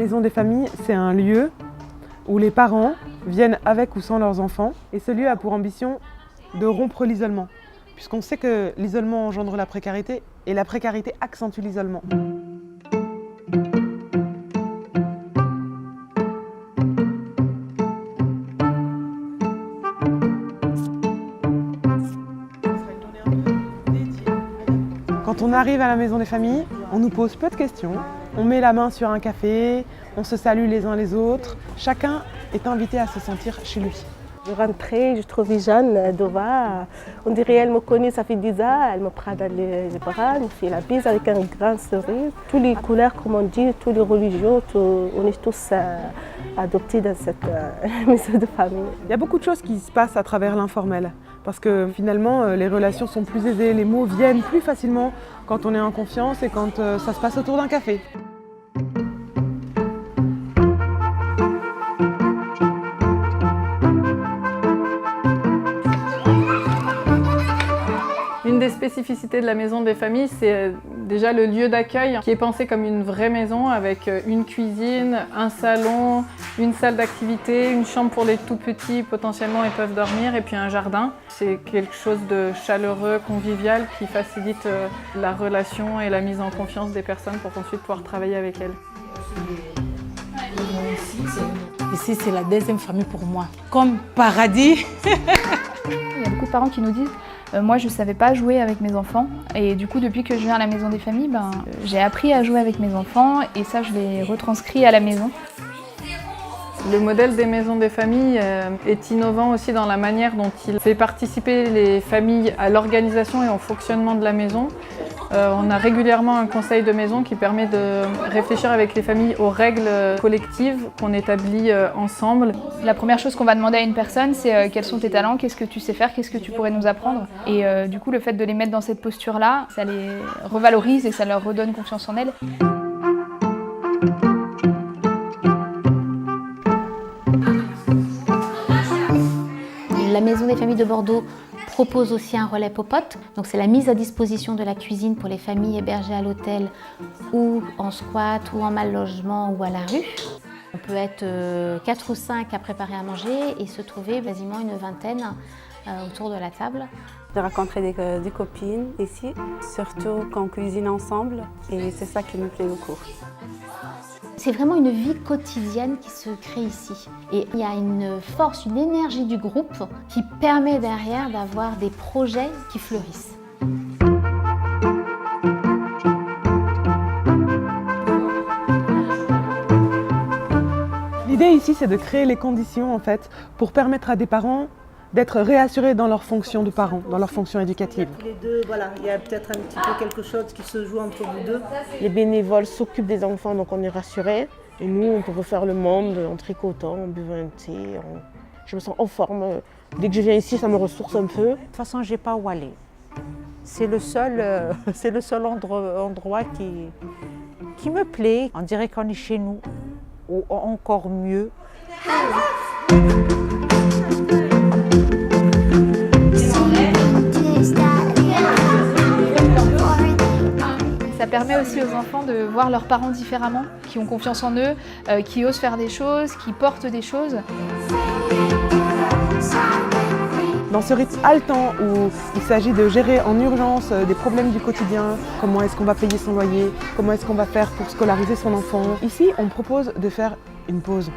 maison des familles, c'est un lieu où les parents viennent avec ou sans leurs enfants. Et ce lieu a pour ambition de rompre l'isolement, puisqu'on sait que l'isolement engendre la précarité et la précarité accentue l'isolement. Quand on arrive à la maison des familles, on nous pose peu de questions. On met la main sur un café, on se salue les uns les autres. Chacun est invité à se sentir chez lui. Je rentrais, je trouvais Jeanne Dova. On dirait qu'elle me connaît, ça fait 10 ans. Elle me prend dans les bras, elle me fait la bise avec un grand sourire. Toutes les couleurs, comme on dit, toutes les religions, on est tous adoptés dans cette maison de famille. Il y a beaucoup de choses qui se passent à travers l'informel. Parce que finalement, les relations sont plus aisées, les mots viennent plus facilement quand on est en confiance et quand ça se passe autour d'un café. Une des spécificités de la maison des familles, c'est déjà le lieu d'accueil qui est pensé comme une vraie maison avec une cuisine, un salon, une salle d'activité, une chambre pour les tout petits, potentiellement ils peuvent dormir, et puis un jardin. C'est quelque chose de chaleureux, convivial qui facilite la relation et la mise en confiance des personnes pour ensuite pouvoir travailler avec elles. Ici, c'est la deuxième famille pour moi, comme paradis. Il y a beaucoup de parents qui nous disent moi je ne savais pas jouer avec mes enfants et du coup depuis que je viens à la maison des familles, j'ai appris à jouer avec mes enfants et ça je l'ai retranscrit à la maison. Le modèle des maisons des familles est innovant aussi dans la manière dont il fait participer les familles à l'organisation et au fonctionnement de la maison. On a régulièrement un conseil de maison qui permet de réfléchir avec les familles aux règles collectives qu'on établit ensemble. La première chose qu'on va demander à une personne, c'est quels sont tes talents, qu'est-ce que tu sais faire, qu'est-ce que tu pourrais nous apprendre. Et du coup, le fait de les mettre dans cette posture-là, ça les revalorise et ça leur redonne confiance en elles. La Maison des familles de Bordeaux propose aussi un relais popote. Donc c'est la mise à disposition de la cuisine pour les familles hébergées à l'hôtel ou en squat ou en mal logement ou à la rue. On peut être 4 ou 5 à préparer à manger et se trouver quasiment une vingtaine autour de la table. J'ai rencontré des copines ici, surtout qu'on cuisine ensemble et c'est ça qui me plaît beaucoup. C'est vraiment une vie quotidienne qui se crée ici. Et il y a une force, une énergie du groupe qui permet derrière d'avoir des projets qui fleurissent. L'idée ici, c'est de créer les conditions en fait, pour permettre à des parents d'être réassurés dans leur fonction de parents, dans leur fonction éducative. Tous les deux, voilà, il y a peut-être un petit peu quelque chose qui se joue entre vous deux. Les bénévoles s'occupent des enfants, donc on est rassurés. Et nous, on peut refaire le monde en tricotant, en buvant un thé. Je me sens en forme. Dès que je viens ici, ça me ressource un peu. De toute façon, je n'ai pas où aller. C'est le seul endroit qui me plaît. On dirait qu'on est chez nous, ou encore mieux. Ça permet aussi aux enfants de voir leurs parents différemment, qui ont confiance en eux, qui osent faire des choses, qui portent des choses. Dans ce rythme haletant où il s'agit de gérer en urgence des problèmes du quotidien, comment est-ce qu'on va payer son loyer, comment est-ce qu'on va faire pour scolariser son enfant, ici on propose de faire une pause.